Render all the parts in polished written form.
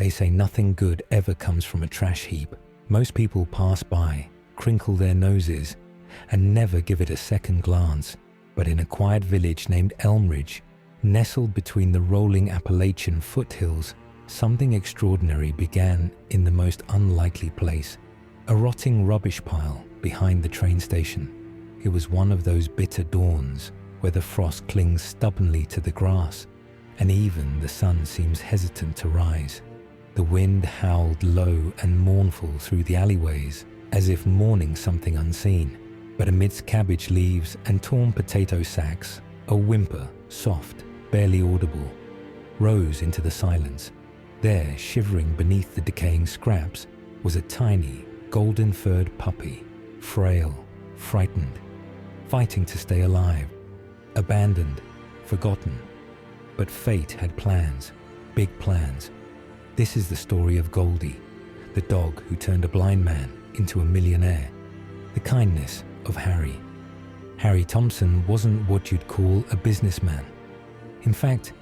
They say nothing good ever comes from a trash heap. Most people pass by, crinkle their noses, and never give it a second glance. But in a quiet village named Elmridge, nestled between the rolling Appalachian foothills, something extraordinary began in the most unlikely place. A rotting rubbish pile behind the train station. It was one of those bitter dawns where the frost clings stubbornly to the grass, and even the sun seems hesitant to rise. The wind howled low and mournful through the alleyways, as if mourning something unseen. But amidst cabbage leaves and torn potato sacks, a whimper, soft, barely audible, rose into the silence. There, shivering beneath the decaying scraps, was a tiny, golden-furred puppy, frail, frightened, fighting to stay alive, abandoned, forgotten. But fate had plans, big plans. This is the story of Goldie, the dog who turned a blind man into a millionaire. The kindness of Harry. Harry Thompson wasn't what you'd call a businessman. In fact,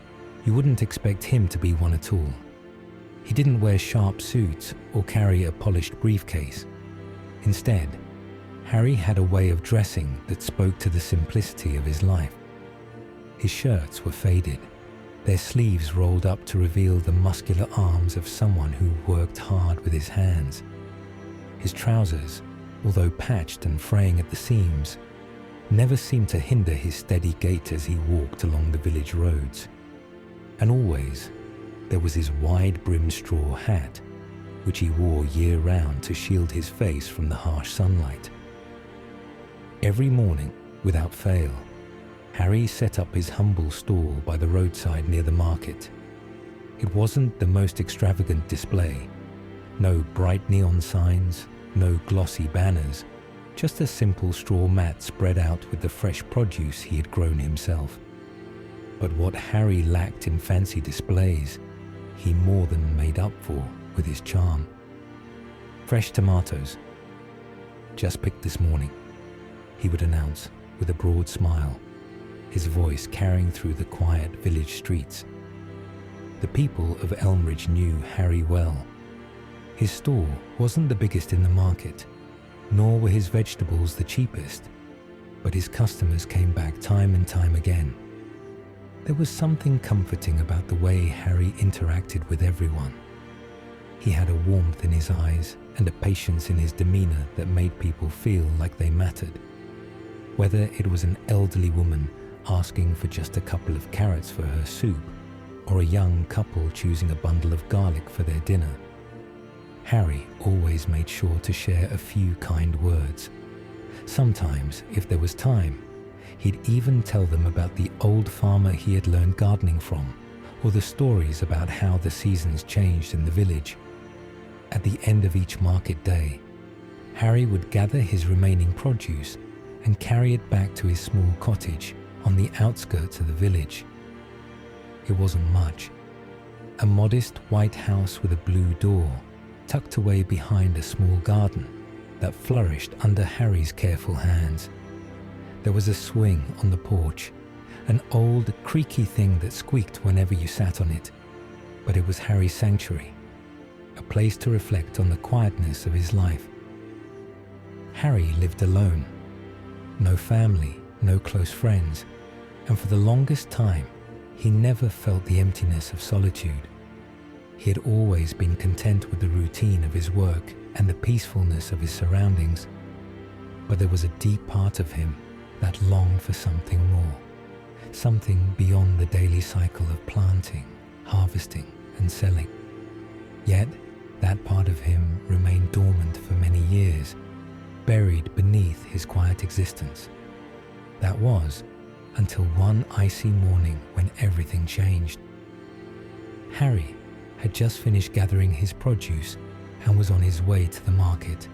you wouldn't expect him to be one at all. He didn't wear sharp suits or carry a polished briefcase. Instead, Harry had a way of dressing that spoke to the simplicity of his life. His shirts were faded, their sleeves rolled up to reveal the muscular arms of someone who worked hard with his hands. His trousers, although patched and fraying at the seams, never seemed to hinder his steady gait as he walked along the village roads. And always, there was his wide-brimmed straw hat, which he wore year-round to shield his face from the harsh sunlight. Every morning, without fail, Harry set up his humble stall by the roadside near the market. It wasn't the most extravagant display. No bright neon signs, no glossy banners, just a simple straw mat spread out with the fresh produce he had grown himself. But what Harry lacked in fancy displays, he more than made up for with his charm. Fresh tomatoes, just picked this morning, he would announce with a broad smile, his voice carrying through the quiet village streets. The people of Elmridge knew Harry well. His stall wasn't the biggest in the market, nor were his vegetables the cheapest, but his customers came back time and time again. There was something comforting about the way Harry interacted with everyone. He had a warmth in his eyes and a patience in his demeanor that made people feel like they mattered. Whether it was an elderly woman asking for just a couple of carrots for her soup, or a young couple choosing a bundle of garlic for their dinner, Harry always made sure to share a few kind words. Sometimes, if there was time, he'd even tell them about the old farmer he had learned gardening from, or the stories about how the seasons changed in the village. At the end of each market day, Harry would gather his remaining produce and carry it back to his small cottage on the outskirts of the village. It wasn't much. A modest white house with a blue door, tucked away behind a small garden that flourished under Harry's careful hands. There was a swing on the porch, an old, creaky thing that squeaked whenever you sat on it, but it was Harry's sanctuary, a place to reflect on the quietness of his life. Harry lived alone. No family, no close friends, and for the longest time, he never felt the emptiness of solitude. He had always been content with the routine of his work and the peacefulness of his surroundings, but there was a deep part of him that longed for something more, something beyond the daily cycle of planting, harvesting, and selling. Yet, that part of him remained dormant for many years, buried beneath his quiet existence. That was until one icy morning when everything changed. Harry had just finished gathering his produce and was on his way to the market.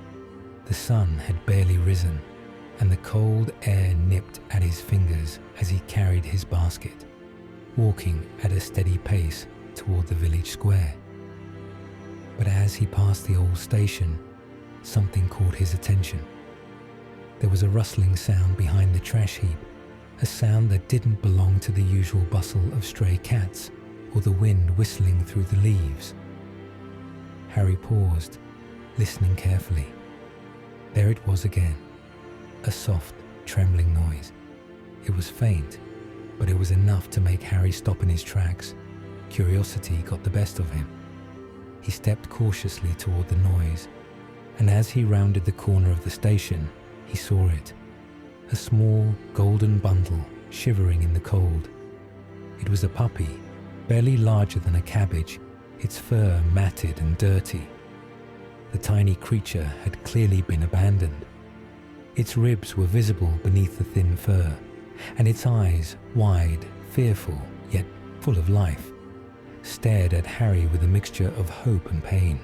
The sun had barely risen, and the cold air nipped at his fingers as he carried his basket, walking at a steady pace toward the village square. But as he passed the old station, something caught his attention. There was a rustling sound behind the trash heap, a sound that didn't belong to the usual bustle of stray cats or the wind whistling through the leaves. Harry paused, listening carefully. There it was again, a soft, trembling noise. It was faint, but it was enough to make Harry stop in his tracks. Curiosity got the best of him. He stepped cautiously toward the noise, and as he rounded the corner of the station, he saw it. A small, golden bundle shivering in the cold. It was a puppy, barely larger than a cabbage, its fur matted and dirty. The tiny creature had clearly been abandoned. Its ribs were visible beneath the thin fur, and its eyes, wide, fearful, yet full of life, stared at Harry with a mixture of hope and pain.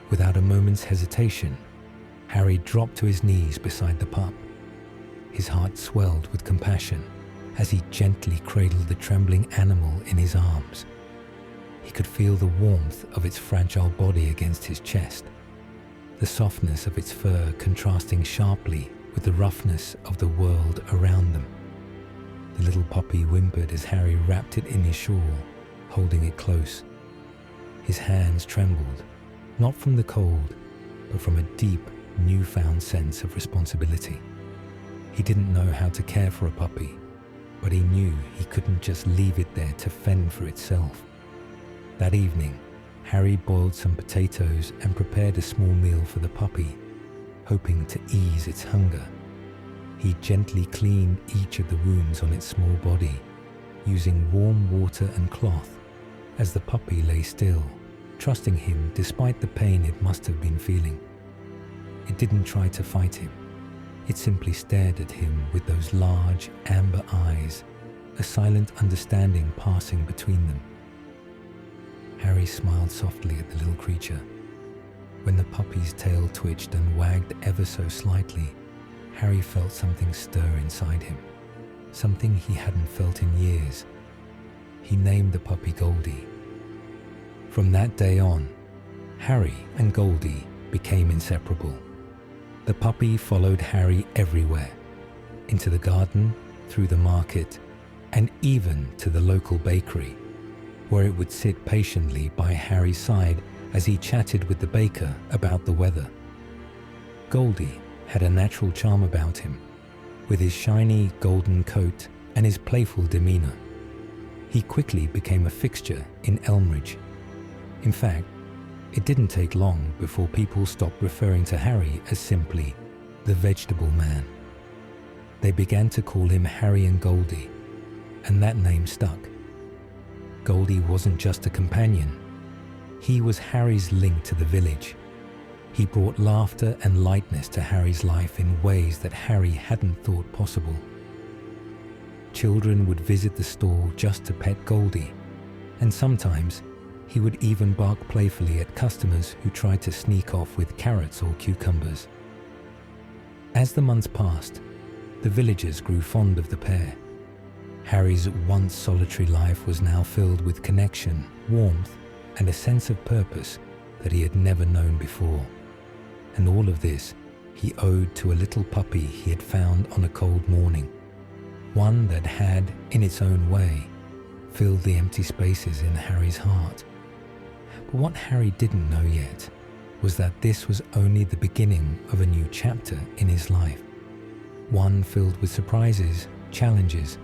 Without a moment's hesitation, Harry dropped to his knees beside the pup. His heart swelled with compassion as he gently cradled the trembling animal in his arms. He could feel the warmth of its fragile body against his chest, the softness of its fur contrasting sharply with the roughness of the world around them. The little puppy whimpered as Harry wrapped it in his shawl, holding it close. His hands trembled, not from the cold, but from a deep, newfound sense of responsibility. He didn't know how to care for a puppy, but he knew he couldn't just leave it there to fend for itself. That evening, Harry boiled some potatoes and prepared a small meal for the puppy, hoping to ease its hunger. He gently cleaned each of the wounds on its small body, using warm water and cloth, as the puppy lay still, trusting him despite the pain it must have been feeling. It didn't try to fight him. It simply stared at him with those large, amber eyes, a silent understanding passing between them. Harry smiled softly at the little creature. When the puppy's tail twitched and wagged ever so slightly, Harry felt something stir inside him, something he hadn't felt in years. He named the puppy Goldie. From that day on, Harry and Goldie became inseparable. The puppy followed Harry everywhere, into the garden, through the market, and even to the local bakery, where it would sit patiently by Harry's side as he chatted with the baker about the weather. Goldie had a natural charm about him, with his shiny golden coat and his playful demeanor. He quickly became a fixture in Elmridge. In fact, it didn't take long before people stopped referring to Harry as simply the Vegetable Man. They began to call him Harry and Goldie, and that name stuck. Goldie wasn't just a companion. He was Harry's link to the village. He brought laughter and lightness to Harry's life in ways that Harry hadn't thought possible. Children would visit the store just to pet Goldie, and sometimes he would even bark playfully at customers who tried to sneak off with carrots or cucumbers. As the months passed, the villagers grew fond of the pair. Harry's once solitary life was now filled with connection, warmth, and a sense of purpose that he had never known before. And all of this he owed to a little puppy he had found on a cold morning, one that had, in its own way, filled the empty spaces in Harry's heart. But what Harry didn't know yet was that this was only the beginning of a new chapter in his life, one filled with surprises, challenges,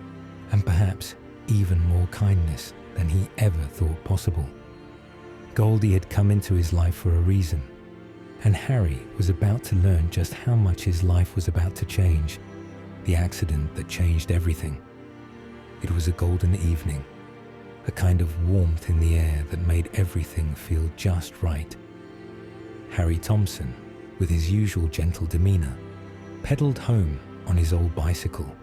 and perhaps even more kindness than he ever thought possible. Goldie had come into his life for a reason, and Harry was about to learn just how much his life was about to change, the accident that changed everything. It was a golden evening, a kind of warmth in the air that made everything feel just right. Harry Thompson, with his usual gentle demeanor, pedaled home on his old bicycle.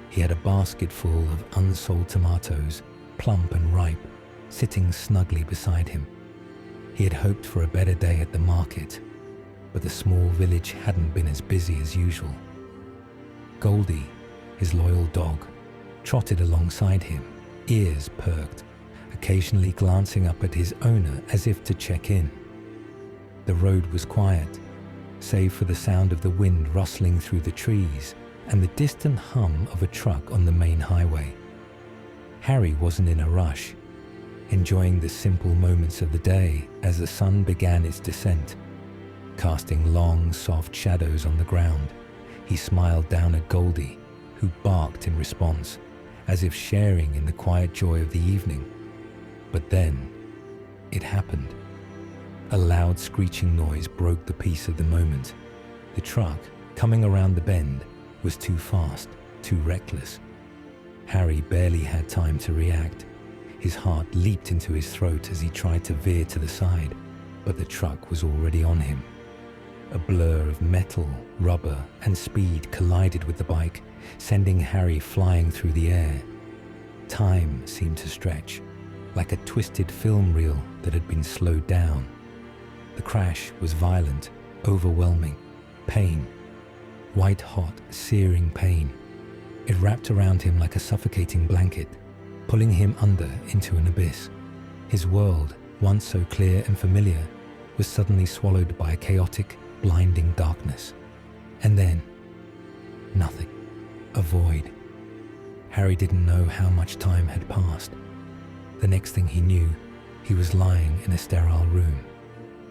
He had a basket full of unsold tomatoes, plump and ripe, sitting snugly beside him. He had hoped for a better day at the market, but the small village hadn't been as busy as usual. Goldie, his loyal dog, trotted alongside him, ears perked, occasionally glancing up at his owner as if to check in. The road was quiet, save for the sound of the wind rustling through the trees and the distant hum of a truck on the main highway. Harry wasn't in a rush. enjoying the simple moments of the day as the sun began its descent. Casting long, soft shadows on the ground, he smiled down at Goldie, who barked in response, as if sharing in the quiet joy of the evening. But then, it happened. A loud screeching noise broke the peace of the moment. The truck, coming around the bend, was too fast, too reckless. Harry barely had time to react. His heart leaped into his throat as he tried to veer to the side, but the truck was already on him. A blur of metal, rubber, and speed collided with the bike, sending Harry flying through the air. Time seemed to stretch, like a twisted film reel that had been slowed down. The crash was violent, overwhelming, pain. White-hot, searing pain. It wrapped around him like a suffocating blanket, pulling him under into an abyss. His world, once so clear and familiar, was suddenly swallowed by a chaotic, blinding darkness. And then, nothing. A void. Harry didn't know how much time had passed. The next thing he knew, he was lying in a sterile room,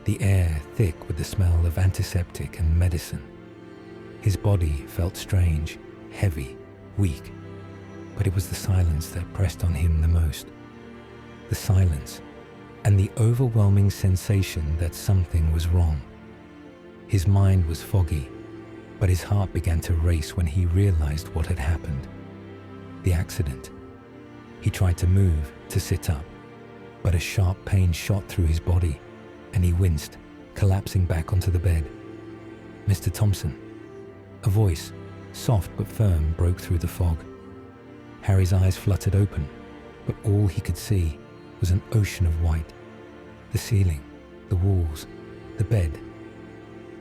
the air thick with the smell of antiseptic and medicine. His body felt strange, heavy, weak, but it was the silence that pressed on him the most. The silence, and the overwhelming sensation that something was wrong. His mind was foggy, but his heart began to race when he realized what had happened. The accident. He tried to move, to sit up, but a sharp pain shot through his body, and he winced, collapsing back onto the bed. "Mr. Thompson." A voice, soft but firm, broke through the fog. Harry's eyes fluttered open, but all he could see was an ocean of white. The ceiling, the walls, the bed.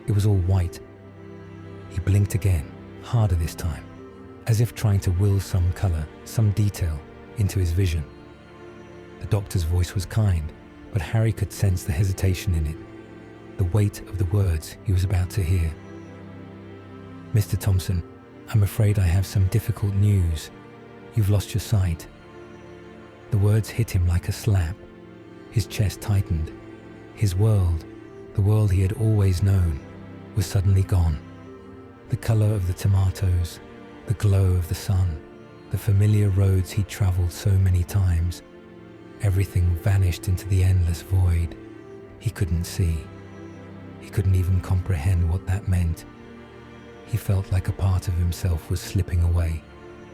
It was all white. He blinked again, harder this time, as if trying to will some color, some detail, into his vision. The doctor's voice was kind, but Harry could sense the hesitation in it, the weight of the words he was about to hear. "Mr. Thompson, I'm afraid I have some difficult news. You've lost your sight." The words hit him like a slap. His chest tightened. His world, the world he had always known, was suddenly gone. The color of the tomatoes, the glow of the sun, the familiar roads he'd traveled so many times. Everything vanished into the endless void. He couldn't see. He couldn't even comprehend what that meant. He felt like a part of himself was slipping away,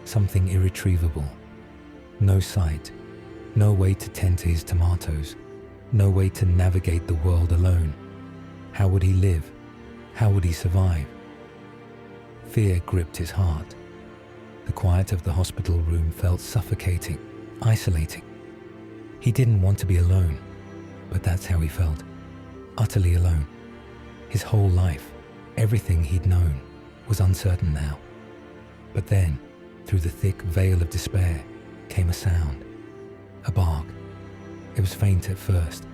something irretrievable. No sight, no way to tend to his tomatoes, no way to navigate the world alone. How would he live? How would he survive? Fear gripped his heart. The quiet of the hospital room felt suffocating, isolating. He didn't want to be alone, but that's how he felt. Utterly alone. His whole life, everything he'd known, was uncertain now. But then, through the thick veil of despair, came a sound. A bark. It was faint at first,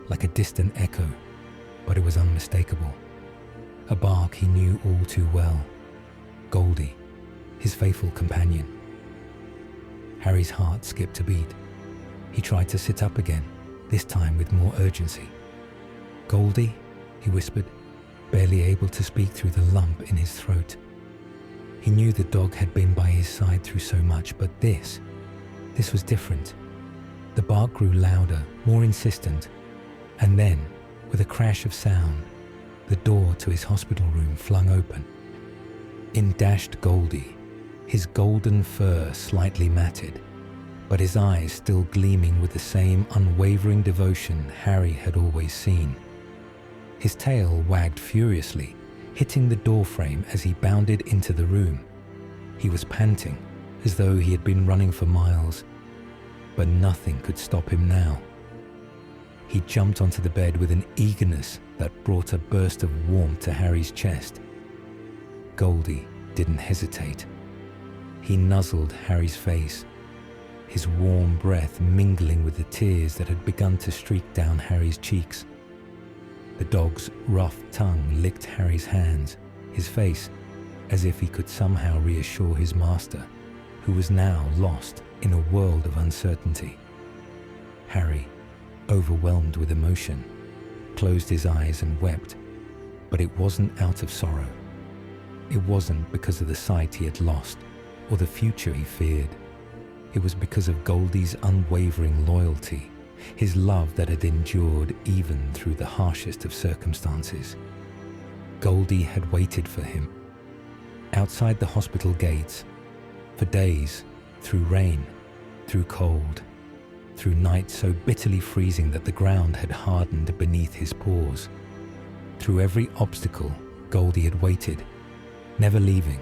like a distant echo, but it was unmistakable. A bark he knew all too well. Goldie, his faithful companion. Harry's heart skipped a beat. He tried to sit up again, this time with more urgency. "Goldie?" he whispered, barely able to speak through the lump in his throat. He knew the dog had been by his side through so much, but this was different. The bark grew louder, more insistent, and then, with a crash of sound, the door to his hospital room flung open. In dashed Goldie, his golden fur slightly matted, but his eyes still gleaming with the same unwavering devotion Harry had always seen. His tail wagged furiously, hitting the doorframe as he bounded into the room. He was panting, as though he had been running for miles, but nothing could stop him now. He jumped onto the bed with an eagerness that brought a burst of warmth to Harry's chest. Goldie didn't hesitate. He nuzzled Harry's face, his warm breath mingling with the tears that had begun to streak down Harry's cheeks. The dog's rough tongue licked Harry's hands, his face, as if he could somehow reassure his master, who was now lost in a world of uncertainty. Harry, overwhelmed with emotion, closed his eyes and wept, but it wasn't out of sorrow. It wasn't because of the sight he had lost or the future he feared. It was because of Goldie's unwavering loyalty, his love that had endured even through the harshest of circumstances. Goldie had waited for him, outside the hospital gates, for days, through rain, through cold, through nights so bitterly freezing that the ground had hardened beneath his paws. Through every obstacle, Goldie had waited, never leaving,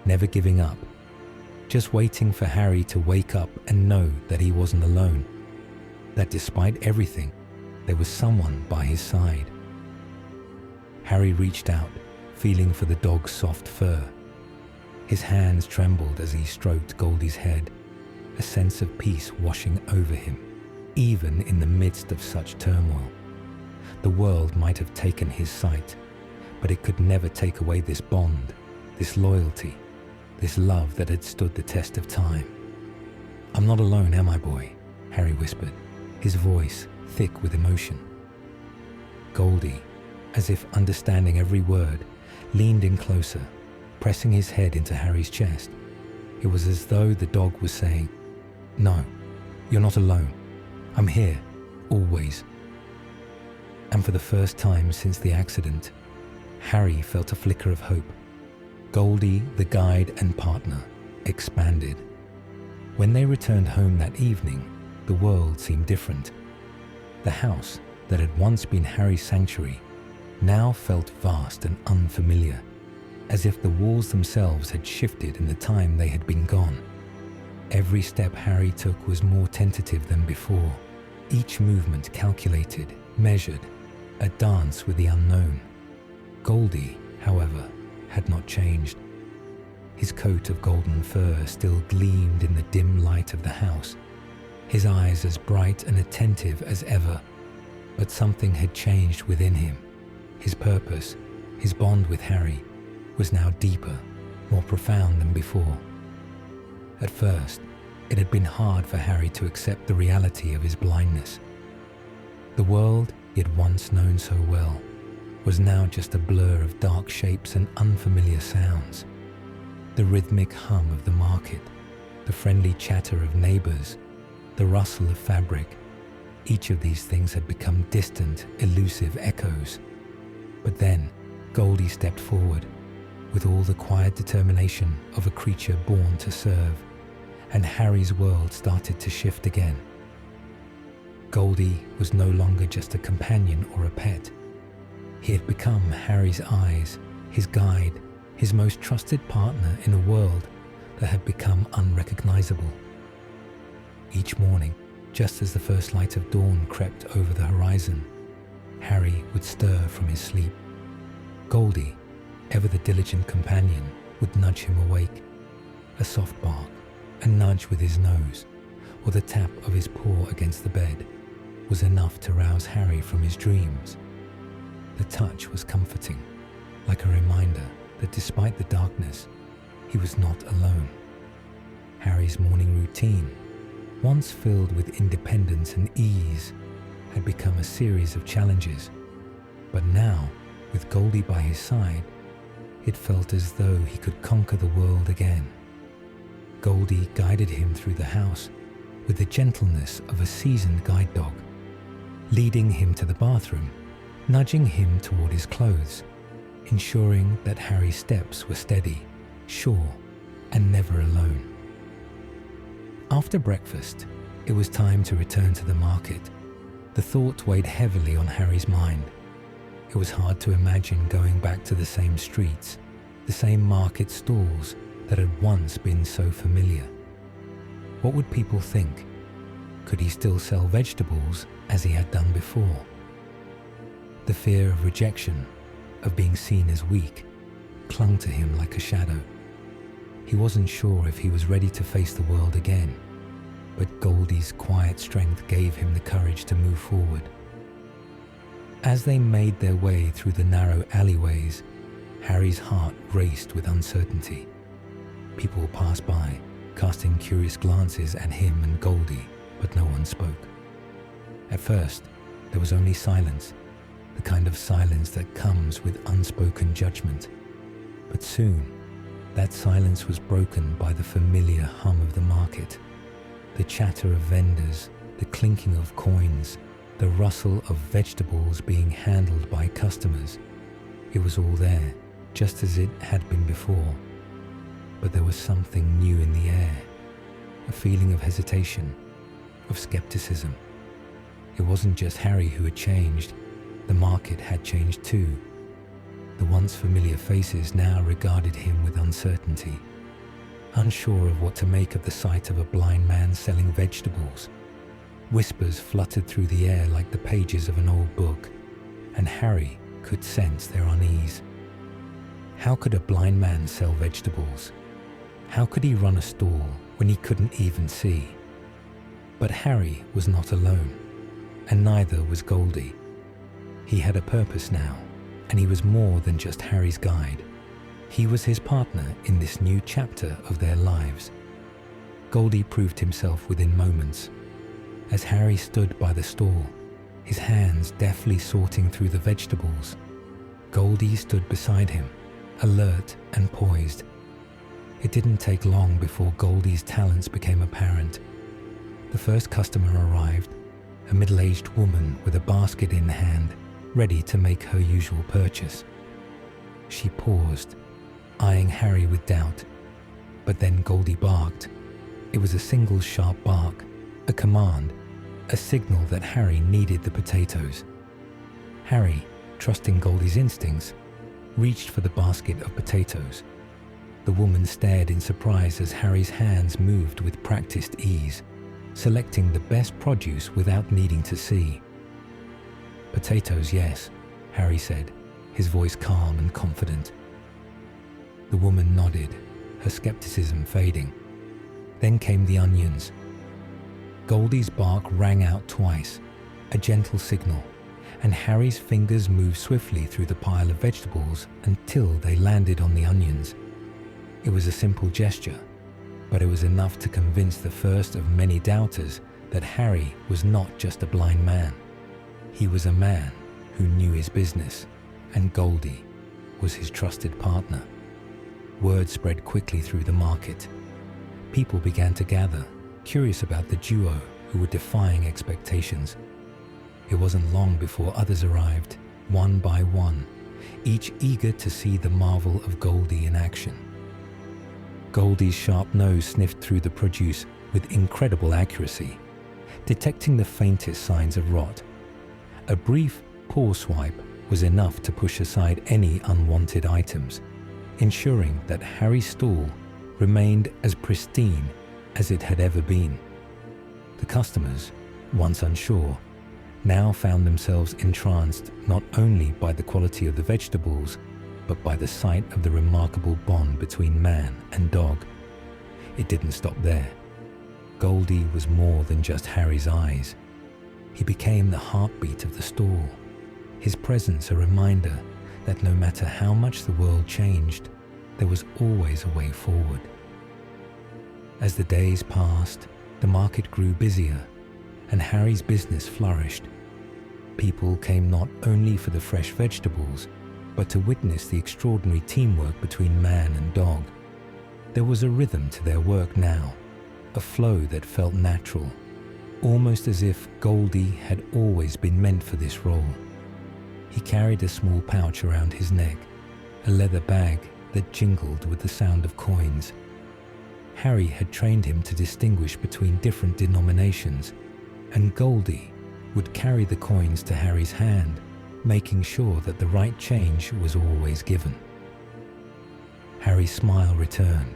never giving up, just waiting for Harry to wake up and know that he wasn't alone, that despite everything, there was someone by his side. Harry reached out, feeling for the dog's soft fur. His hands trembled as he stroked Goldie's head, a sense of peace washing over him, even in the midst of such turmoil. The world might have taken his sight, but it could never take away this bond, this loyalty, this love that had stood the test of time. "I'm not alone, am I, boy?" Harry whispered, his voice thick with emotion. Goldie, as if understanding every word, leaned in closer, pressing his head into Harry's chest. It was as though the dog was saying, "No, you're not alone. I'm here, always." And for the first time since the accident, Harry felt a flicker of hope. Goldie, the guide and partner, expanded. When they returned home that evening, the world seemed different. The house that had once been Harry's sanctuary now felt vast and unfamiliar, as if the walls themselves had shifted in the time they had been gone. Every step Harry took was more tentative than before, each movement calculated, measured, a dance with the unknown. Goldie, however, had not changed. His coat of golden fur still gleamed in the dim light of the house, his eyes as bright and attentive as ever. But something had changed within him. His purpose, his bond with Harry, was now deeper, more profound than before. At first, it had been hard for Harry to accept the reality of his blindness. The world he had once known so well was now just a blur of dark shapes and unfamiliar sounds. The rhythmic hum of the market, the friendly chatter of neighbors, the rustle of fabric, each of these things had become distant, elusive echoes. But then, Goldie stepped forward, with all the quiet determination of a creature born to serve, and Harry's world started to shift again. Goldie was no longer just a companion or a pet. He had become Harry's eyes, his guide, his most trusted partner in a world that had become unrecognizable. Each morning, just as the first light of dawn crept over the horizon, Harry would stir from his sleep. Goldie, ever the diligent companion, would nudge him awake. A soft bark, a nudge with his nose, or the tap of his paw against the bed was enough to rouse Harry from his dreams. The touch was comforting, like a reminder that despite the darkness, he was not alone. Harry's morning routine, once filled with independence and ease, had become a series of challenges. But now, with Goldie by his side, it felt as though he could conquer the world again. Goldie guided him through the house with the gentleness of a seasoned guide dog, leading him to the bathroom, nudging him toward his clothes, ensuring that Harry's steps were steady, sure, and never alone. After breakfast, it was time to return to the market. The thought weighed heavily on Harry's mind. It was hard to imagine going back to the same streets, the same market stalls that had once been so familiar. What would people think? Could he still sell vegetables as he had done before? The fear of rejection, of being seen as weak, clung to him like a shadow. He wasn't sure if he was ready to face the world again, but Goldie's quiet strength gave him the courage to move forward. As they made their way through the narrow alleyways, Harry's heart raced with uncertainty. People passed by, casting curious glances at him and Goldie, but no one spoke. At first, there was only silence, the kind of silence that comes with unspoken judgment. But soon, that silence was broken by the familiar hum of the market, the chatter of vendors, the clinking of coins, the rustle of vegetables being handled by customers. It was all there, just as it had been before. But there was something new in the air, a feeling of hesitation, of skepticism. It wasn't just Harry who had changed, the market had changed too. The once familiar faces now regarded him with uncertainty, unsure of what to make of the sight of a blind man selling vegetables. Whispers fluttered through the air like the pages of an old book, and Harry could sense their unease. How could a blind man sell vegetables? How could he run a stall when he couldn't even see? But Harry was not alone, and neither was Goldie. He had a purpose now, and he was more than just Harry's guide. He was his partner in this new chapter of their lives. Goldie proved himself within moments. As Harry stood by the stall, his hands deftly sorting through the vegetables, Goldie stood beside him, alert and poised. It didn't take long before Goldie's talents became apparent. The first customer arrived, a middle-aged woman with a basket in hand, ready to make her usual purchase. She paused, eyeing Harry with doubt, but then Goldie barked. It was a single sharp bark, a command, a signal that Harry needed the potatoes. Harry, trusting Goldie's instincts, reached for the basket of potatoes. The woman stared in surprise as Harry's hands moved with practiced ease, selecting the best produce without needing to see. "Potatoes, yes," Harry said, his voice calm and confident. The woman nodded, her skepticism fading. Then came the onions. Goldie's bark rang out twice, a gentle signal, and Harry's fingers moved swiftly through the pile of vegetables until they landed on the onions. It was a simple gesture, but it was enough to convince the first of many doubters that Harry was not just a blind man. He was a man who knew his business, and Goldie was his trusted partner. Word spread quickly through the market. People began to gather, curious about the duo who were defying expectations. It wasn't long before others arrived, one by one, each eager to see the marvel of Goldie in action. Goldie's sharp nose sniffed through the produce with incredible accuracy, detecting the faintest signs of rot. A brief paw swipe was enough to push aside any unwanted items, ensuring that Harry's stall remained as pristine as it had ever been. The customers, once unsure, now found themselves entranced not only by the quality of the vegetables, but by the sight of the remarkable bond between man and dog. It didn't stop there. Goldie was more than just Harry's eyes. He became the heartbeat of the stall, his presence a reminder that no matter how much the world changed, there was always a way forward. As the days passed, the market grew busier, and Harry's business flourished. People came not only for the fresh vegetables, but to witness the extraordinary teamwork between man and dog. There was a rhythm to their work now, a flow that felt natural, almost as if Goldie had always been meant for this role. He carried a small pouch around his neck, a leather bag that jingled with the sound of coins. Harry had trained him to distinguish between different denominations, and Goldie would carry the coins to Harry's hand, making sure that the right change was always given. Harry's smile returned.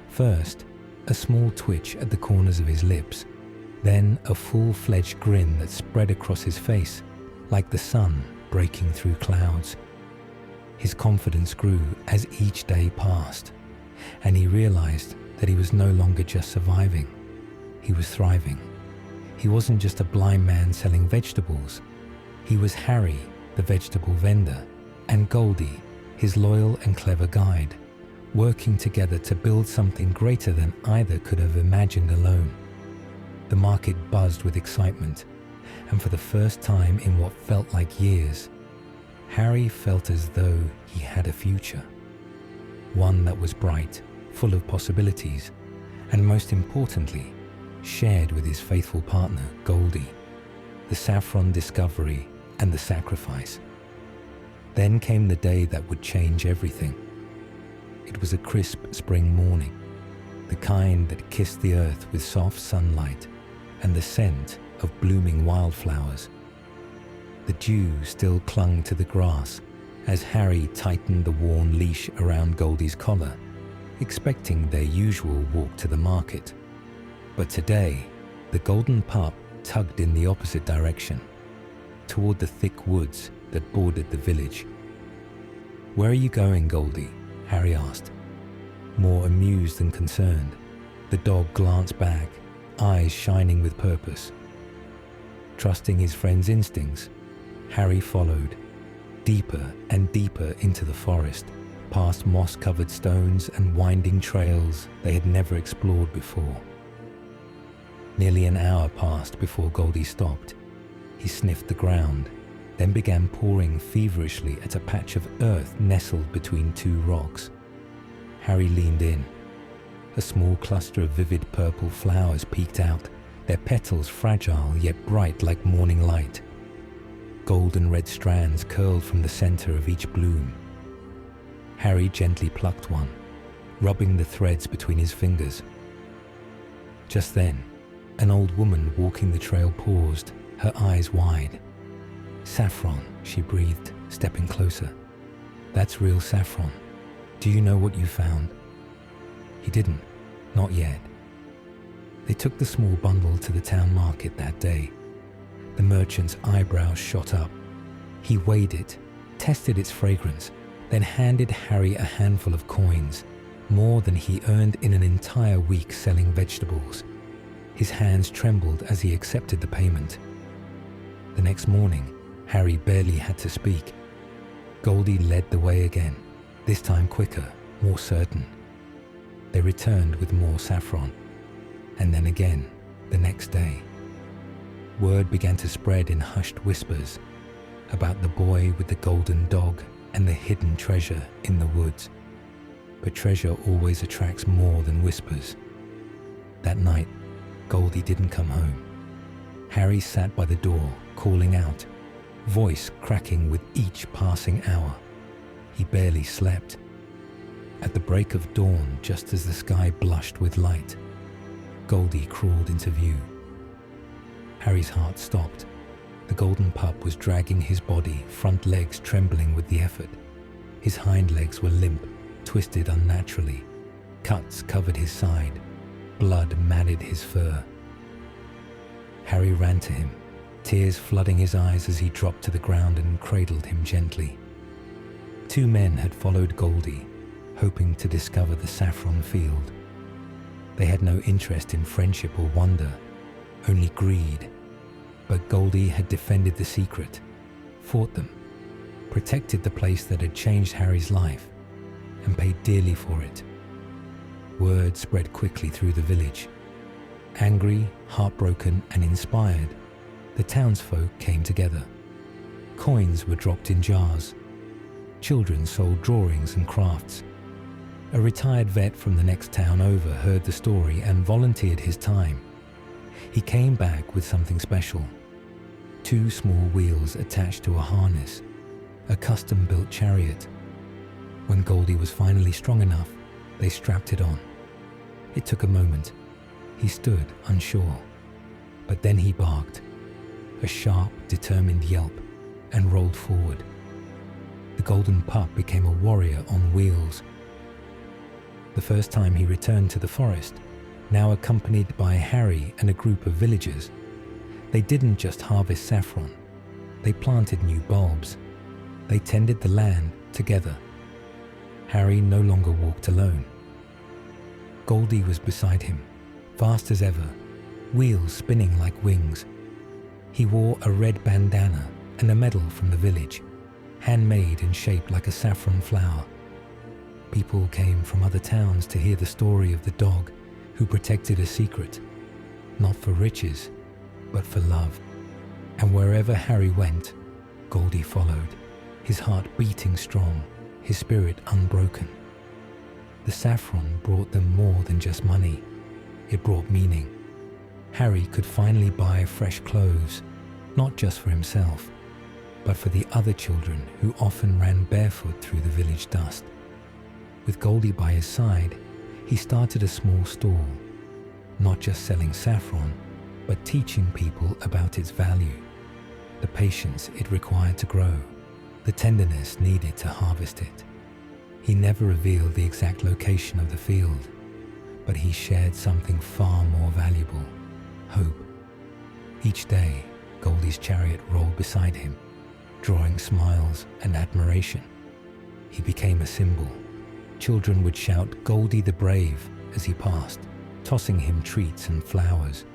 First, a small twitch at the corners of his lips, then a full-fledged grin that spread across his face like the sun breaking through clouds. His confidence grew as each day passed, and he realized that he was no longer just surviving, he was thriving. He wasn't just a blind man selling vegetables. He was Harry, the vegetable vendor, and Goldie, his loyal and clever guide, working together to build something greater than either could have imagined alone. The market buzzed with excitement, and for the first time in what felt like years, Harry felt as though he had a future. One that was bright, full of possibilities, and most importantly, shared with his faithful partner, Goldie, the saffron discovery and the sacrifice. Then came the day that would change everything. It was a crisp spring morning, the kind that kissed the earth with soft sunlight and the scent of blooming wildflowers. The dew still clung to the grass as Harry tightened the worn leash around Goldie's collar, expecting their usual walk to the market. But today, the golden pup tugged in the opposite direction, toward the thick woods that bordered the village. "Where are you going, Goldie?" Harry asked. More amused than concerned, the dog glanced back, eyes shining with purpose. Trusting his friend's instincts, Harry followed, deeper and deeper into the forest, past moss-covered stones and winding trails they had never explored before. Nearly an hour passed before Goldie stopped. He sniffed the ground, then began pawing feverishly at a patch of earth nestled between two rocks. Harry leaned in. A small cluster of vivid purple flowers peeked out, their petals fragile yet bright like morning light. Golden red strands curled from the center of each bloom. Harry gently plucked one, rubbing the threads between his fingers. Just then, an old woman walking the trail paused, her eyes wide. "Saffron," she breathed, stepping closer. "That's real saffron. Do you know what you found?" He didn't, not yet. They took the small bundle to the town market that day. The merchant's eyebrows shot up. He weighed it, tested its fragrance, then handed Harry a handful of coins, more than he earned in an entire week selling vegetables. His hands trembled as he accepted the payment. The next morning, Harry barely had to speak. Goldie led the way again, this time quicker, more certain. They returned with more saffron, and then again, the next day. Word began to spread in hushed whispers about the boy with the golden dog and the hidden treasure in the woods. But treasure always attracts more than whispers. That night, Goldie didn't come home. Harry sat by the door, calling out, voice cracking with each passing hour. He barely slept. At the break of dawn, just as the sky blushed with light, Goldie crawled into view. Harry's heart stopped. The golden pup was dragging his body, front legs trembling with the effort. His hind legs were limp, twisted unnaturally. Cuts covered his side. Blood matted his fur. Harry ran to him, tears flooding his eyes as he dropped to the ground and cradled him gently. Two men had followed Goldie, hoping to discover the saffron field. They had no interest in friendship or wonder, only greed. But Goldie had defended the secret, fought them, protected the place that had changed Harry's life, and paid dearly for it. Word spread quickly through the village. Angry, heartbroken, and inspired, the townsfolk came together. Coins were dropped in jars. Children sold drawings and crafts. A retired vet from the next town over heard the story and volunteered his time. He came back with something special. 2 small wheels attached to a harness, a custom-built chariot. When Goldie was finally strong enough, they strapped it on. It took a moment. He stood unsure, but then he barked, a sharp, determined yelp, and rolled forward. The golden pup became a warrior on wheels. The first time he returned to the forest, now accompanied by Harry and a group of villagers, they didn't just harvest saffron. They planted new bulbs. They tended the land together. Harry no longer walked alone. Goldie was beside him, fast as ever, wheels spinning like wings. He wore a red bandana and a medal from the village, handmade and shaped like a saffron flower. People came from other towns to hear the story of the dog who protected a secret, not for riches, but for love. And wherever Harry went, Goldie followed, his heart beating strong, his spirit unbroken. The saffron brought them more than just money. It brought meaning. Harry could finally buy fresh clothes, not just for himself, but for the other children who often ran barefoot through the village dust. With Goldie by his side, he started a small stall, not just selling saffron, but teaching people about its value, the patience it required to grow, the tenderness needed to harvest it. He never revealed the exact location of the field, but he shared something far more valuable: hope. Each day, Goldie's chariot rolled beside him, drawing smiles and admiration. He became a symbol. Children would shout "Goldie the Brave" as he passed, tossing him treats and flowers.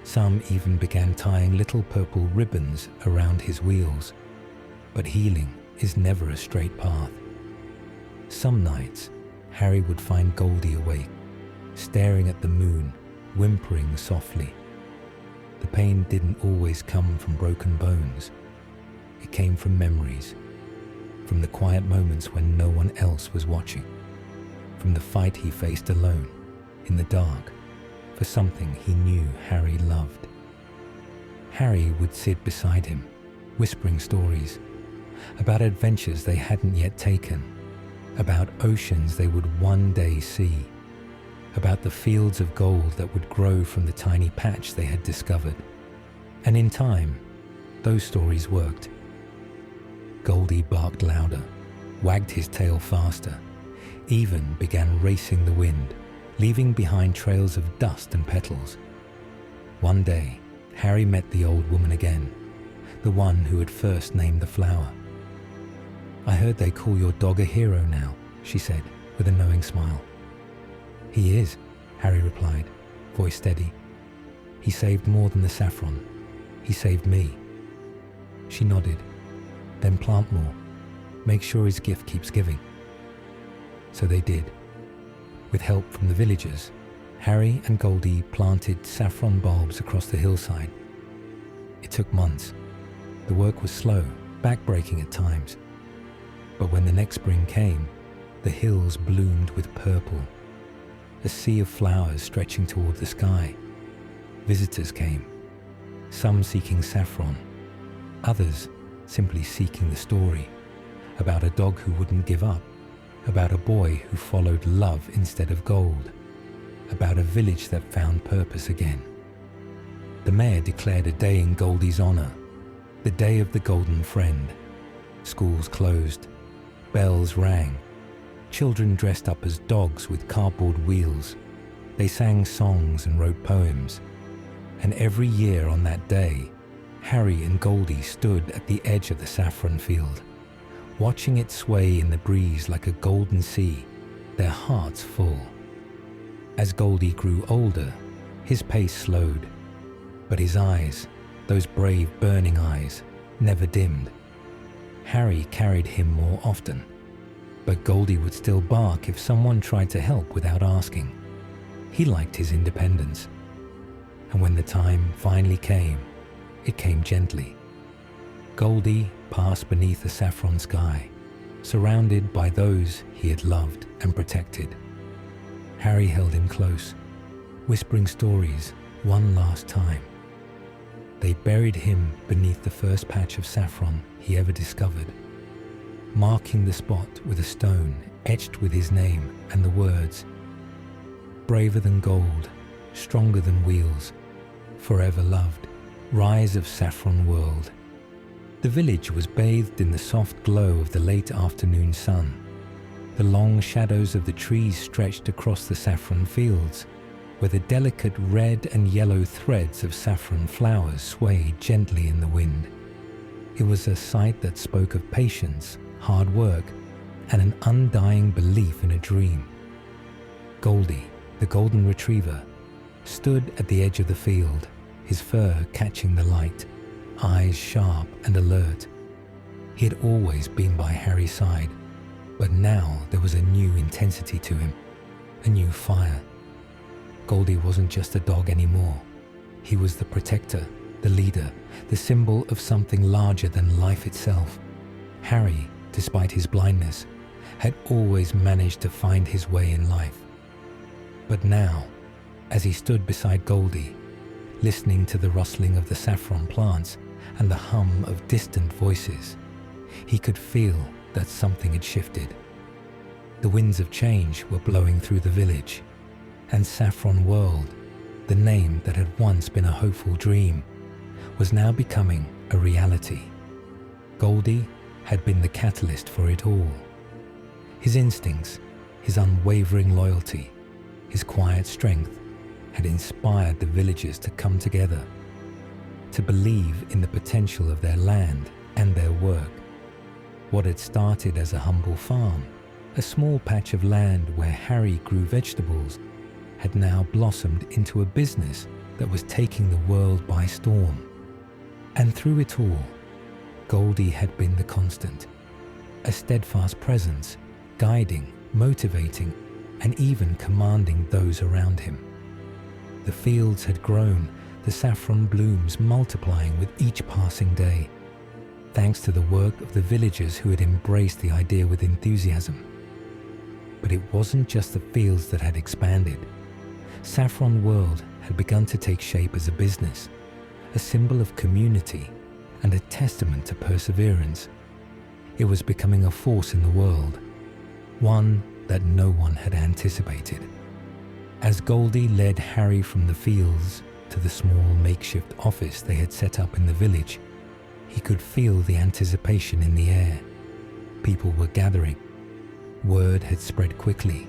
Some even began tying little purple ribbons around his wheels. But healing is never a straight path. Some nights, Harry would find Goldie awake, staring at the moon, whimpering softly. The pain didn't always come from broken bones. It came from memories, from the quiet moments when no one else was watching, from the fight he faced alone, in the dark, for something he knew Harry loved. Harry would sit beside him, whispering stories about adventures they hadn't yet taken, about oceans they would one day see, about the fields of gold that would grow from the tiny patch they had discovered. And in time, those stories worked. Goldie barked louder, wagged his tail faster, even began racing the wind, leaving behind trails of dust and petals. One day, Harry met the old woman again, the one who had first named the flower. "I heard they call your dog a hero now," she said, with a knowing smile. "He is," Harry replied, voice steady. "He saved more than the saffron. He saved me." She nodded. "Then plant more. Make sure his gift keeps giving." So they did. With help from the villagers, Harry and Goldie planted saffron bulbs across the hillside. It took months. The work was slow, backbreaking at times. But when the next spring came, the hills bloomed with purple, a sea of flowers stretching toward the sky. Visitors came, some seeking saffron, others simply seeking the story about a dog who wouldn't give up, about a boy who followed love instead of gold, about a village that found purpose again. The mayor declared a day in Goldie's honor, the Day of the Golden Friend. Schools closed, bells rang, children dressed up as dogs with cardboard wheels. They sang songs and wrote poems. And every year on that day, Harry and Goldie stood at the edge of the saffron field, watching it sway in the breeze like a golden sea, their hearts full. As Goldie grew older, his pace slowed, but his eyes, those brave burning eyes, never dimmed. Harry carried him more often, but Goldie would still bark if someone tried to help without asking. He liked his independence. And when the time finally came, it came gently. Goldie passed beneath the saffron sky, surrounded by those he had loved and protected. Harry held him close, whispering stories one last time. They buried him beneath the first patch of saffron he ever discovered, marking the spot with a stone etched with his name and the words, "Braver than gold, stronger than wheels, forever loved, rise of saffron world." The village was bathed in the soft glow of the late afternoon sun. The long shadows of the trees stretched across the saffron fields, where the delicate red and yellow threads of saffron flowers swayed gently in the wind. It was a sight that spoke of patience, hard work, and an undying belief in a dream. Goldie, the golden retriever, stood at the edge of the field, his fur catching the light, eyes sharp and alert. He had always been by Harry's side, but now there was a new intensity to him, a new fire. Goldie wasn't just a dog anymore. He was the protector, the leader, the symbol of something larger than life itself. Harry, despite his blindness, had always managed to find his way in life. But now, as he stood beside Goldie, listening to the rustling of the saffron plants and the hum of distant voices, he could feel that something had shifted. The winds of change were blowing through the village, and Saffron World, the name that had once been a hopeful dream, was now becoming a reality. Goldie had been the catalyst for it all. His instincts, his unwavering loyalty, his quiet strength had inspired the villagers to come together, to believe in the potential of their land and their work. What had started as a humble farm, a small patch of land where Harry grew vegetables, had now blossomed into a business that was taking the world by storm. And through it all, Goldie had been the constant, a steadfast presence, guiding, motivating, and even commanding those around him. The fields had grown, the saffron blooms multiplying with each passing day, thanks to the work of the villagers who had embraced the idea with enthusiasm. But it wasn't just the fields that had expanded. Saffron World had begun to take shape as a business, a symbol of community and a testament to perseverance. It was becoming a force in the world, one that no one had anticipated. As Goldie led Harry from the fields to the small makeshift office they had set up in the village, he could feel the anticipation in the air. People were gathering. Word had spread quickly.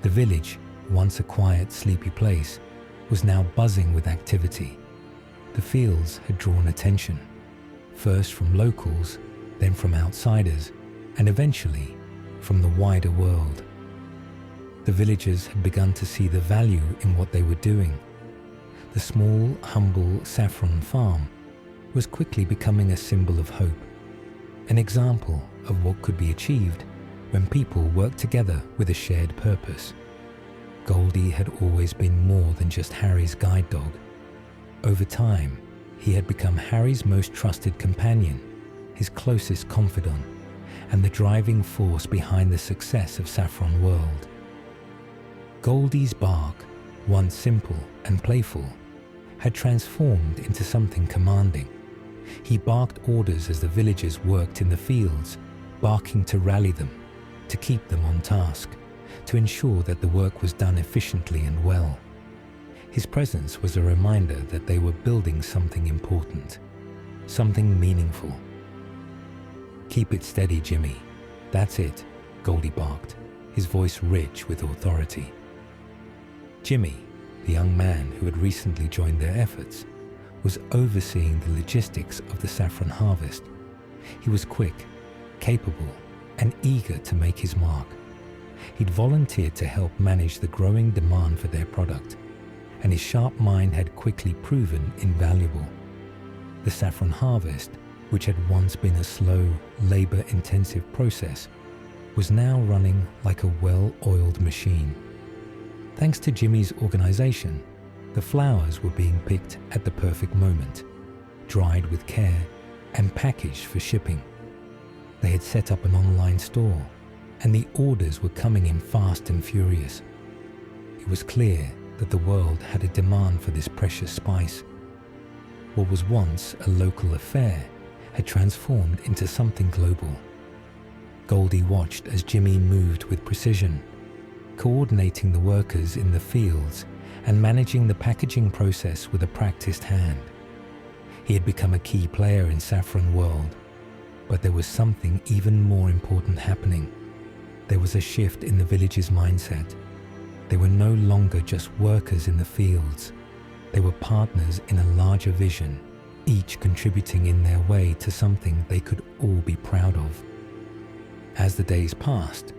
The village, once a quiet, sleepy place, was now buzzing with activity. The fields had drawn attention, first from locals, then from outsiders, and eventually from the wider world. The villagers had begun to see the value in what they were doing. The small, humble saffron farm was quickly becoming a symbol of hope, an example of what could be achieved when people worked together with a shared purpose. Goldie had always been more than just Harry's guide dog. Over time, he had become Harry's most trusted companion, his closest confidant, and the driving force behind the success of Saffron World. Goldie's bark, once simple and playful, had transformed into something commanding. He barked orders as the villagers worked in the fields, barking to rally them, to keep them on task, to ensure that the work was done efficiently and well. His presence was a reminder that they were building something important, something meaningful. "Keep it steady, Jimmy. That's it," Goldie barked, his voice rich with authority. Jimmy, the young man who had recently joined their efforts, was overseeing the logistics of the saffron harvest. He was quick, capable, and eager to make his mark. He'd volunteered to help manage the growing demand for their product, and his sharp mind had quickly proven invaluable. The saffron harvest, which had once been a slow, labor-intensive process, was now running like a well-oiled machine. Thanks to Jimmy's organization, the flowers were being picked at the perfect moment, dried with care, and packaged for shipping. They had set up an online store, and the orders were coming in fast and furious. It was clear that the world had a demand for this precious spice. What was once a local affair had transformed into something global. Goldie watched as Jimmy moved with precision, coordinating the workers in the fields and managing the packaging process with a practiced hand. He had become a key player in Saffron World, but there was something even more important happening. There was a shift in the village's mindset. They were no longer just workers in the fields. They were partners in a larger vision, each contributing in their way to something they could all be proud of. As the days passed,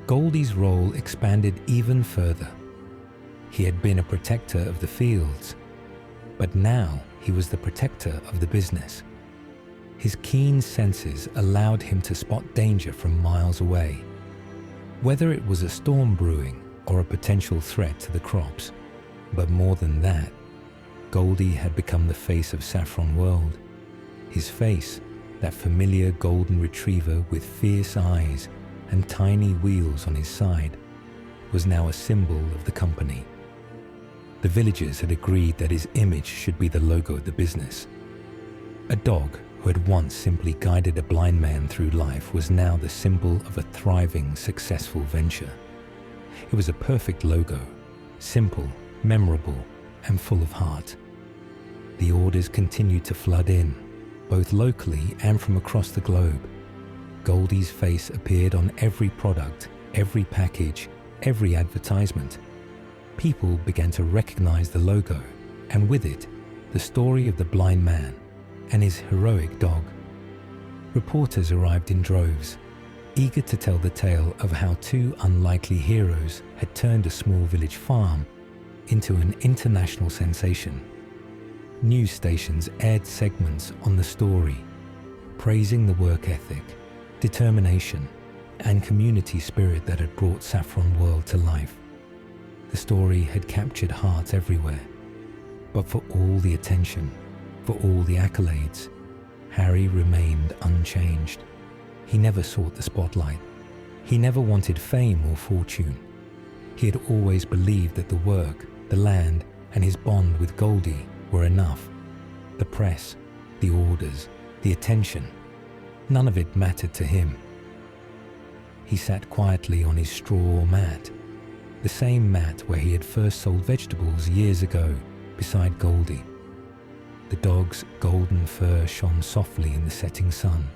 Goldie's role expanded even further. He had been a protector of the fields, but now he was the protector of the business. His keen senses allowed him to spot danger from miles away, whether it was a storm brewing or a potential threat to the crops. But more than that, Goldie had become the face of Saffron World. His face, that familiar golden retriever with fierce eyes and tiny wheels on his side, was now a symbol of the company. The villagers had agreed that his image should be the logo of the business. A dog who had once simply guided a blind man through life was now the symbol of a thriving, successful venture. It was a perfect logo, simple, memorable, and full of heart. The orders continued to flood in, both locally and from across the globe. Goldie's face appeared on every product, every package, every advertisement. People began to recognize the logo, and with it, the story of the blind man and his heroic dog. Reporters arrived in droves, eager to tell the tale of how two unlikely heroes had turned a small village farm into an international sensation. News stations aired segments on the story, praising the work ethic, determination, and community spirit that had brought Saffron World to life. The story had captured hearts everywhere, but for all the attention, for all the accolades, Harry remained unchanged. He never sought the spotlight. He never wanted fame or fortune. He had always believed that the work, the land, and his bond with Goldie were enough. The press, the orders, the attention, none of it mattered to him. He sat quietly on his straw mat, the same mat where he had first sold vegetables years ago, beside Goldie. The dog's golden fur shone softly in the setting sun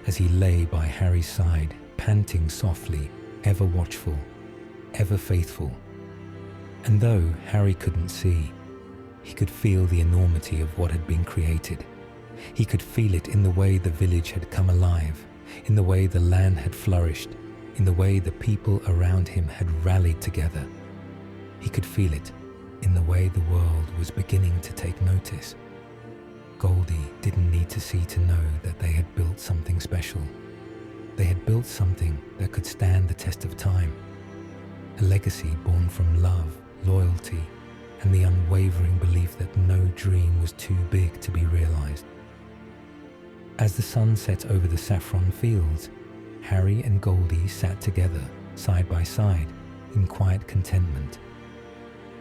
as he lay by Harry's side, panting softly, ever watchful, ever faithful. And though Harry couldn't see, he could feel the enormity of what had been created. He could feel it in the way the village had come alive, in the way the land had flourished, in the way the people around him had rallied together. He could feel it in the way the world was beginning to take notice. Goldie didn't need to see to know that they had built something special. They had built something that could stand the test of time. A legacy born from love, loyalty, and the unwavering belief that no dream was too big to be realized. As the sun set over the saffron fields, Harry and Goldie sat together, side by side, in quiet contentment.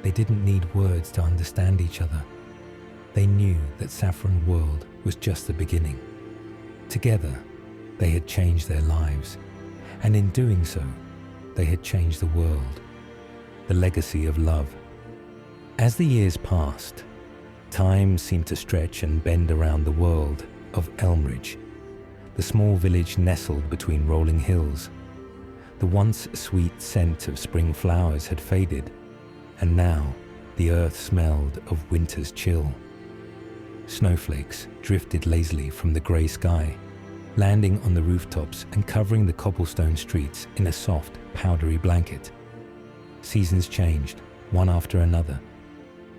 They didn't need words to understand each other. They knew that Saffron World was just the beginning. Together, they had changed their lives, and in doing so, they had changed the world. The legacy of love. As the years passed, time seemed to stretch and bend around the world of Elmridge, the small village nestled between rolling hills. The once sweet scent of spring flowers had faded, and now the earth smelled of winter's chill. Snowflakes drifted lazily from the grey sky, landing on the rooftops and covering the cobblestone streets in a soft, powdery blanket. Seasons changed, one after another.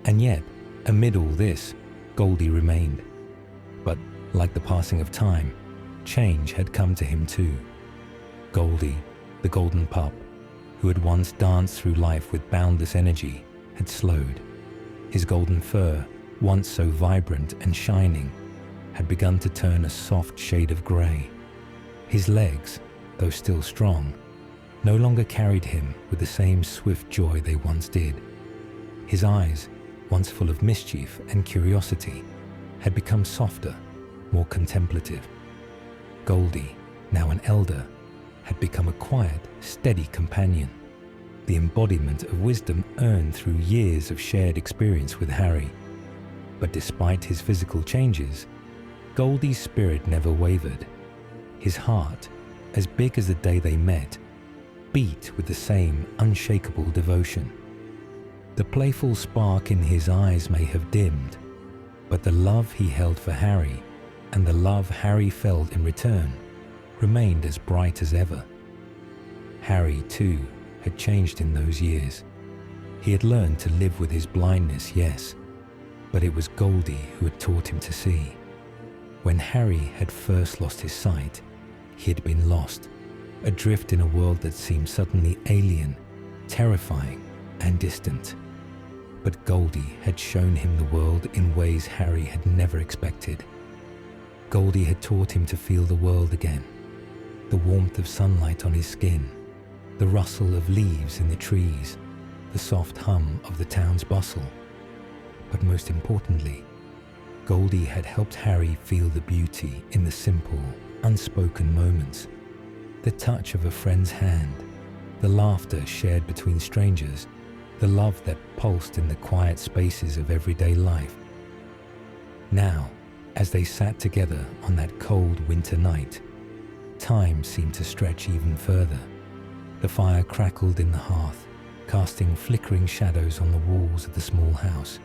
And yet, amid all this, Goldie remained. But, like the passing of time, change had come to him too. Goldie, the golden pup, who had once danced through life with boundless energy, had slowed. His golden fur, once so vibrant and shining, had begun to turn a soft shade of grey. His legs, though still strong, no longer carried him with the same swift joy they once did. His eyes, once full of mischief and curiosity, had become softer, more contemplative. Goldie, now an elder, had become a quiet, steady companion, the embodiment of wisdom earned through years of shared experience with Harry. But despite his physical changes, Goldie's spirit never wavered. His heart, as big as the day they met, beat with the same unshakable devotion. The playful spark in his eyes may have dimmed, but the love he held for Harry and the love Harry felt in return remained as bright as ever. Harry, too, had changed in those years. He had learned to live with his blindness, yes, but it was Goldie who had taught him to see. When Harry had first lost his sight, he had been lost, adrift in a world that seemed suddenly alien, terrifying, and distant. But Goldie had shown him the world in ways Harry had never expected. Goldie had taught him to feel the world again, the warmth of sunlight on his skin, the rustle of leaves in the trees, the soft hum of the town's bustle. But most importantly, Goldie had helped Harry feel the beauty in the simple, unspoken moments, the touch of a friend's hand, the laughter shared between strangers, the love that pulsed in the quiet spaces of everyday life. Now, as they sat together on that cold winter night, time seemed to stretch even further. The fire crackled in the hearth, casting flickering shadows on the walls of the small house.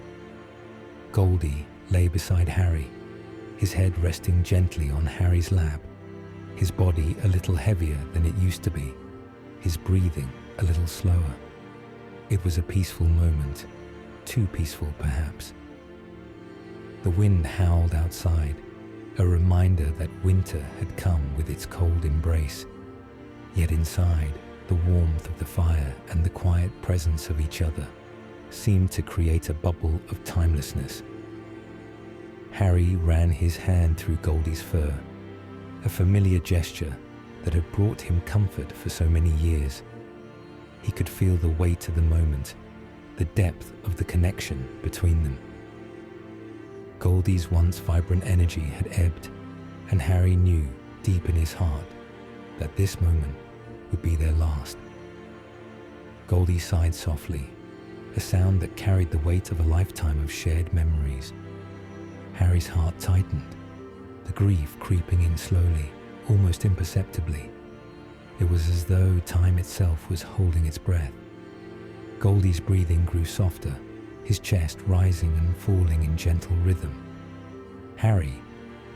Goldie lay beside Harry, his head resting gently on Harry's lap, his body a little heavier than it used to be, his breathing a little slower. It was a peaceful moment, too peaceful perhaps. The wind howled outside, a reminder that winter had come with its cold embrace. Yet inside, the warmth of the fire and the quiet presence of each other seemed to create a bubble of timelessness. Harry ran his hand through Goldie's fur, a familiar gesture that had brought him comfort for so many years. He could feel the weight of the moment, the depth of the connection between them. Goldie's once vibrant energy had ebbed, and Harry knew deep in his heart that this moment would be their last. Goldie sighed softly, a sound that carried the weight of a lifetime of shared memories. Harry's heart tightened, the grief creeping in slowly, almost imperceptibly. It was as though time itself was holding its breath. Goldie's breathing grew softer, his chest rising and falling in gentle rhythm. Harry,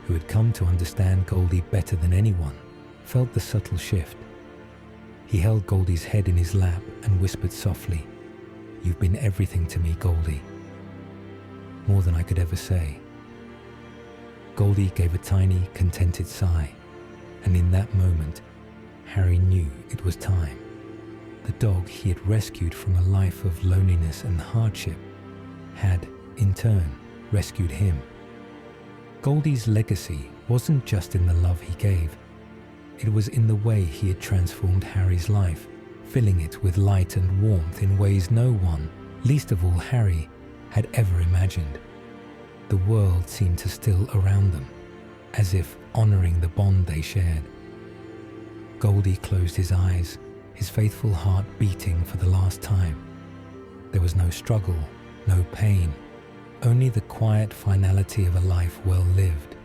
who had come to understand Goldie better than anyone, felt the subtle shift. He held Goldie's head in his lap and whispered softly, "You've been everything to me, Goldie. More than I could ever say." Goldie gave a tiny, contented sigh, and in that moment, Harry knew it was time. The dog he had rescued from a life of loneliness and hardship had, in turn, rescued him. Goldie's legacy wasn't just in the love he gave. It was in the way he had transformed Harry's life, filling it with light and warmth in ways no one, least of all Harry, had ever imagined. The world seemed to still around them, as if honoring the bond they shared. Goldie closed his eyes, his faithful heart beating for the last time. There was no struggle, no pain, only the quiet finality of a life well lived.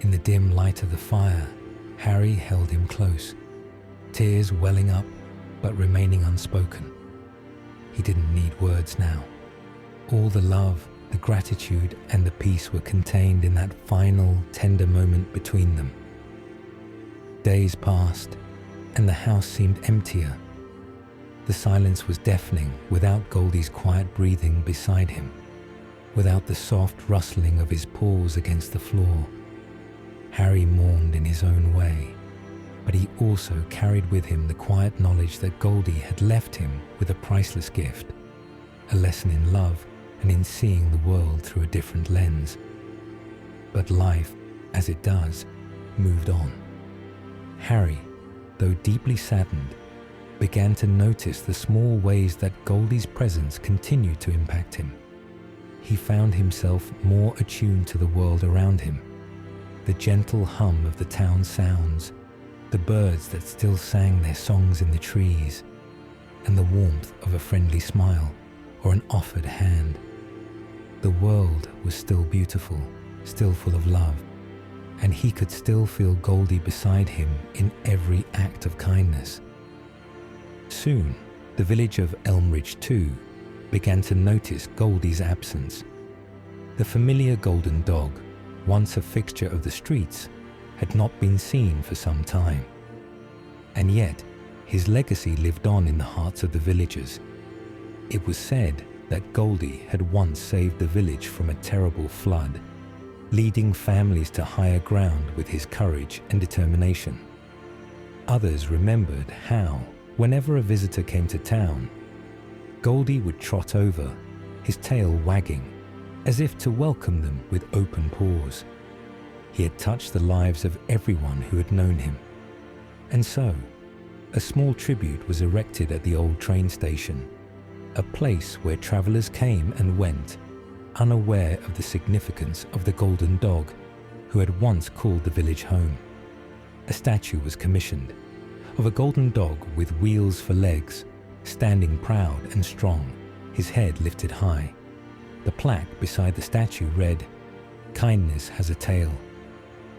In the dim light of the fire, Harry held him close, tears welling up but remaining unspoken. He didn't need words now. All the love, the gratitude and the peace were contained in that final, tender moment between them. Days passed, and the house seemed emptier. The silence was deafening without Goldie's quiet breathing beside him, without the soft rustling of his paws against the floor. Harry mourned in his own way, but he also carried with him the quiet knowledge that Goldie had left him with a priceless gift, a lesson in love and in seeing the world through a different lens. But life, as it does, moved on. Harry, though deeply saddened, began to notice the small ways that Goldie's presence continued to impact him. He found himself more attuned to the world around him, the gentle hum of the town sounds, the birds that still sang their songs in the trees, and the warmth of a friendly smile or an offered hand. The world was still beautiful, still full of love, and he could still feel Goldie beside him in every act of kindness. Soon, the village of Elmridge too began to notice Goldie's absence. The familiar golden dog, once a fixture of the streets, had not been seen for some time. And yet, his legacy lived on in the hearts of the villagers. It was said that Goldie had once saved the village from a terrible flood, leading families to higher ground with his courage and determination. Others remembered how, whenever a visitor came to town, Goldie would trot over, his tail wagging, as if to welcome them with open paws. He had touched the lives of everyone who had known him. And so, a small tribute was erected at the old train station, a place where travelers came and went, unaware of the significance of the golden dog who had once called the village home. A statue was commissioned of a golden dog with wheels for legs, standing proud and strong, his head lifted high. The plaque beside the statue read, "Kindness has a tail.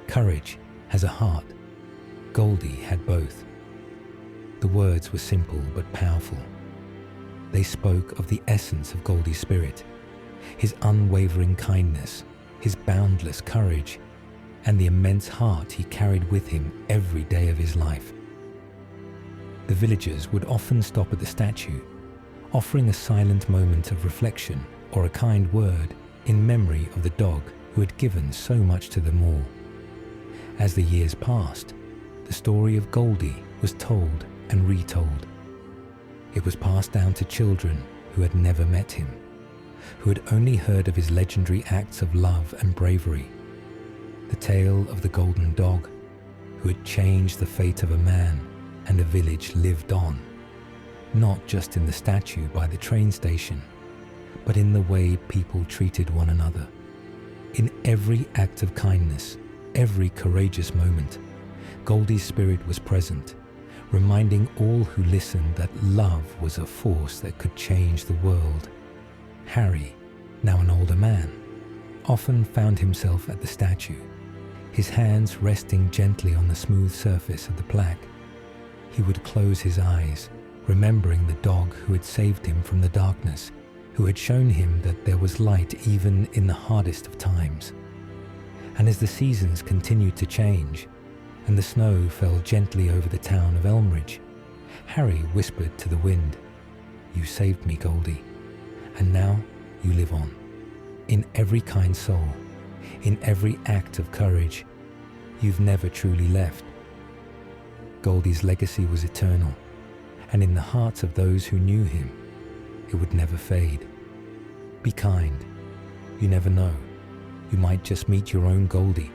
Courage has a heart. Goldie had both." The words were simple but powerful. They spoke of the essence of Goldie's spirit, his unwavering kindness, his boundless courage, and the immense heart he carried with him every day of his life. The villagers would often stop at the statue, offering a silent moment of reflection or a kind word in memory of the dog who had given so much to them all. As the years passed, the story of Goldie was told and retold. It was passed down to children who had never met him, who had only heard of his legendary acts of love and bravery. The tale of the golden dog who had changed the fate of a man and a village lived on, not just in the statue by the train station, but in the way people treated one another. In every act of kindness, every courageous moment, Goldie's spirit was present, reminding all who listened that love was a force that could change the world. Harry, now an older man, often found himself at the statue, his hands resting gently on the smooth surface of the plaque. He would close his eyes, remembering the dog who had saved him from the darkness, who had shown him that there was light even in the hardest of times. And as the seasons continued to change, and the snow fell gently over the town of Elmridge, Harry whispered to the wind, "You saved me, Goldie, and now you live on, in every kind soul, in every act of courage. You've never truly left." Goldie's legacy was eternal, and in the hearts of those who knew him, it would never fade. Be kind. You never know. You might just meet your own Goldie.